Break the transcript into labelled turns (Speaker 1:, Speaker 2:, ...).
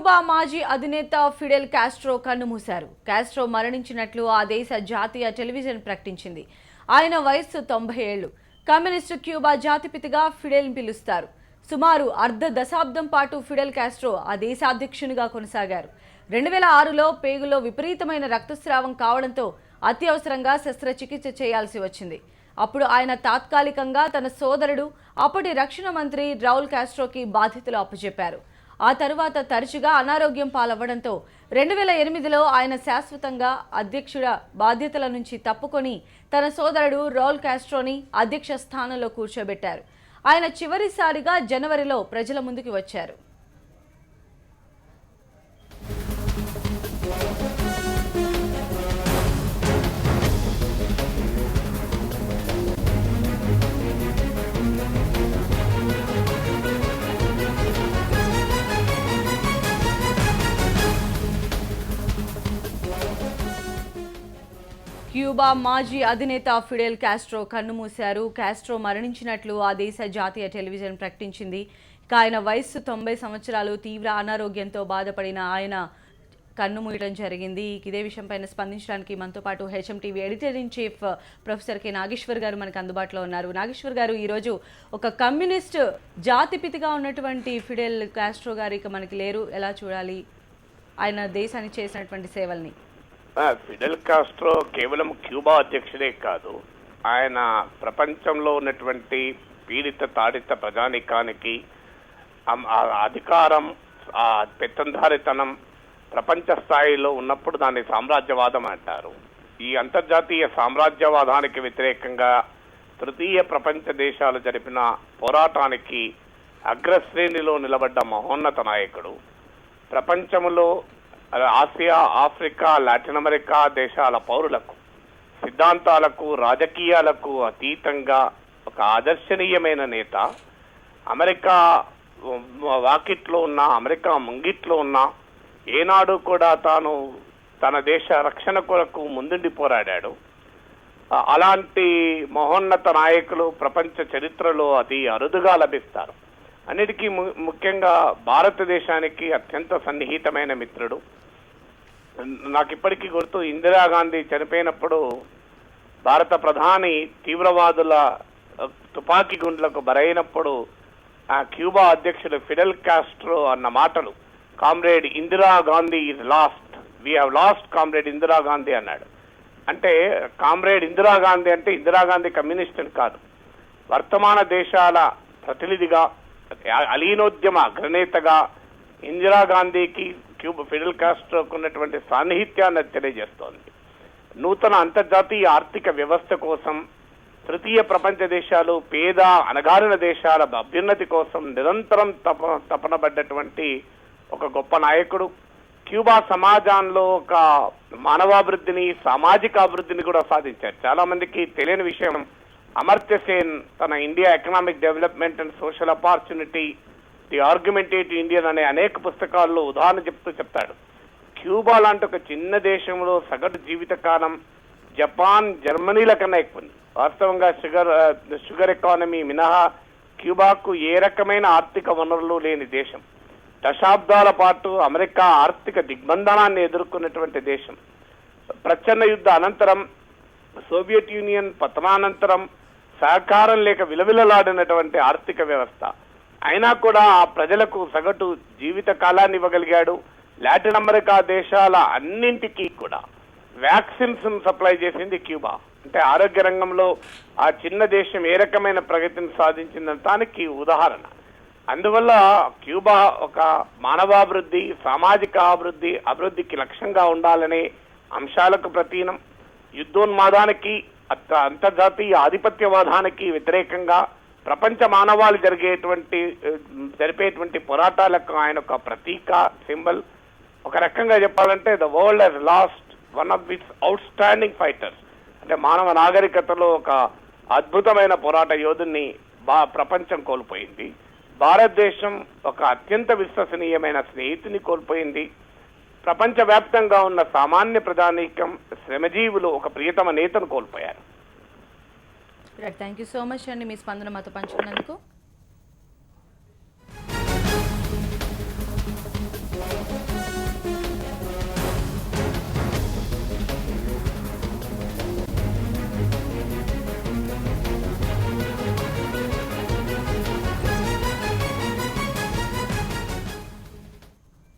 Speaker 1: Cuba మాజీ అధినేత Fidel Castro కన్నుమూశారు. కాస్ట్రో మరణించినట్లు ఆ దేశ జాతీయ టెలివిజన్ ప్రకటించింది. ఆయన వయస్సు 90 ఏళ్లు. కమ్యూనిస్టు క్యూబా జాతిపితగా ఫిడెల్ పిలుస్తారు. సుమారు అర్ధ దశాబ్దం పాటు ఫిడెల్ కాస్ట్రో ఆ దేశ అధ్యక్షునిగా కొనసాగారు. 2006లో పేగులో విపరీతమైన రక్తస్రావం కావడంతో అత్యవసరంగా శస్త్రచికిత్స చేయాల్సి వచ్చింది. అప్పుడు ఆయన తాత్కాలికంగా తన సోదరుడు అప్పటి రక్షణ మంత్రి రౌల్ కాస్ట్రోకి బాధ్యతలు అప్పచెప్పారు. ఆ తరువాత తరచుగా అనారోగ్యం పాలవ్వడంతో 2008లో ఆయన శాశ్వతంగా అధ్యక్షుడ బాధ్యతల నుంచి తప్పుకొని తన సోదరుడు రౌల్ కాస్ట్రోని అధ్యక్ష స్థానంలో కూర్చోబెట్టారు. ఆయన చివరిసారిగా జనవరిలో ప్రజల ముందుకు వచ్చారు. క్యూబా మాజీ అధినేత ఫిడెల్ కాస్ట్రో కన్నుమూశారు. కాస్ట్రో మరణించినట్లు ఆ దేశ జాతీయ టెలివిజన్ ప్రకటించింది. ఆయన వయస్సు 90 సంవత్సరాలు. తీవ్ర అనారోగ్యంతో బాధపడిన ఆయన కన్నుమూయడం జరిగింది. ఇదే విషయంపై స్పందించడానికి మనతో పాటు HMTV editor in chief professor K Nageswar garu మనకు అందుబాటులో ఉన్నారు. నాగేశ్వర్ గారు, ఈరోజు ఒక కమ్యూనిస్ట్ జాతిపితగా ఉన్నటువంటి ఫిడెల్ కాస్ట్రో గారు ఇక మనకి లేరు. ఎలా చూడాలి ఆయన దేశానికి చేసినటువంటి సేవల్ని?
Speaker 2: ఫిడెల్ కాస్ట్రో కేవలం క్యూబా అధ్యక్షుడే కాదు, ఆయన ప్రపంచంలో ఉన్నటువంటి పీడిత తాడిత ప్రజానికానికి అధికారం, పెత్తందారితనం ప్రపంచ స్థాయిలో ఉన్నప్పుడు దాన్ని సామ్రాజ్యవాదం అంటారు. ఈ అంతర్జాతీయ సామ్రాజ్యవాదానికి వ్యతిరేకంగా తృతీయ ప్రపంచ దేశాలు జరిపిన పోరాటానికి అగ్రశ్రేణిలో నిలబడ్డ మహోన్నత నాయకుడు. ప్రపంచంలో ఆసియా, ఆఫ్రికా, లాటిన్ అమెరికా దేశాల పౌరులకు సిద్ధాంతాలకు, రాజకీయాలకు అతీతంగా ఒక ఆదర్శనీయమైన నేత. అమెరికా వాకిట్లో ఉన్న, అమెరికా ముంగిట్లో ఉన్న, ఏనాడు కూడా తాను తన దేశ రక్షణ కొరకు ముందుండి పోరాడాడు. అలాంటి మహోన్నత నాయకులు ప్రపంచ చరిత్రలో అతి అరుదుగా లభిస్తారు. అన్నిటికీ ముఖ్యంగా భారతదేశానికి అత్యంత సన్నిహితమైన మిత్రుడు. నాకు ఇప్పటికీ గుర్తు, ఇందిరాగాంధీ చనిపోయినప్పుడు భారత ప్రధాని తీవ్రవాదుల తుపాకీ గుండ్లకు బరైనప్పుడు ఆ క్యూబా అధ్యక్షుడు ఫిడెల్ కాస్ట్రో అన్న మాటలు, comrade Indira Gandhi is lost, we have lost comrade Indira Gandhi అన్నాడు. అంటే కామ్రేడ్ ఇందిరాగాంధీ అంటే ఇందిరాగాంధీ కమ్యూనిస్ట్ అని కాదు, వర్తమాన దేశాల ప్రతినిధిగా, అలీనోద్యమ అగ్రనేతగా ఇందిరాగాంధీకి ఫిడెల్ కాస్ట్రోకు ఉన్నటువంటి సాన్నిహిత్యాన్ని తెలియజేస్తోంది. నూతన అంతర్జాతీయ ఆర్థిక వ్యవస్థ కోసం, తృతీయ ప్రపంచ దేశాలు, పేద అణగారిన దేశాల అభ్యున్నతి కోసం నిరంతరం తపనబడ్డటువంటి ఒక గొప్ప నాయకుడు. క్యూబా సమాజంలో ఒక మానవాభివృద్ధిని, సామాజిక అభివృద్ధిని కూడా సాధించారు. చాలా మందికి తెలియని విషయం, అమర్త్య సేన్ తన India economic development and social opportunity, the argumentative Indian అనే అనేక పుస్తకాల్లో ఉదాహరణ చెప్తాడు. క్యూబా లాంటి ఒక చిన్న దేశంలో సగటు జీవితకాలం జపాన్, జర్మనీల కన్నా ఎక్కువ ఉంది. వాస్తవంగా షుగర్ ఎకానమీ మినహా క్యూబాకు ఏ రకమైన ఆర్థిక వనరులు లేని దేశం. దశాబ్దాల పాటు అమెరికా ఆర్థిక దిగ్బంధనాన్ని ఎదుర్కొన్నటువంటి దేశం. ప్రచ్ఛన్న యుద్ధ అనంతరం, సోవియట్ యూనియన్ పతనానంతరం సహకారం లేక విలవిలలాడినటువంటి ఆర్థిక వ్యవస్థ. అయినా కూడా ఆ ప్రజలకు సగటు జీవిత కాలాన్ని ఇవ్వగలిగాడు. లాటిన్ అమెరికా దేశాల అన్నింటికీ కూడా వ్యాక్సిన్స్ సప్లై చేసింది క్యూబా. అంటే ఆరోగ్య రంగంలో ఆ చిన్న దేశం ఏ రకమైన ప్రగతిని సాధించిందనడానికి ఉదాహరణ. అందువల్ల క్యూబా ఒక మానవాభివృద్ధి, సామాజిక అభివృద్ధికి లక్ష్యంగా ఉండాలనే అంశాలకు ప్రతీనం. యుద్ధోన్మాదానికి, అంతర్జాతీయ ఆధిపత్యవాదానికి వ్యతిరేకంగా ప్రపంచ మానవాళి జరిపేటువంటి పోరాటాలకు ఆయన ఒక ప్రతీక, సింబల్. ఒక రకంగా చెప్పాలంటే the world Hess last one of it's out standing fighters. అంటే మానవ నాగరికతలో ఒక అద్భుతమైన పోరాట యోధుని ప్రపంచం కోల్పోయింది. భారతదేశం ఒక అత్యంత విశ్వసనీయమైన స్నేహితుని కోల్పోయింది. ప్రపంచవ్యాప్తంగా ఉన్న సామాన్య ప్రజానీకం, శ్రమజీవులు ఒక ప్రియతమ నేతను కోల్పోయారు.
Speaker 1: థ్యాంక్ యూ సో మచ్ అండి, మీ స్పందన మాతో పంచుకున్నందుకు.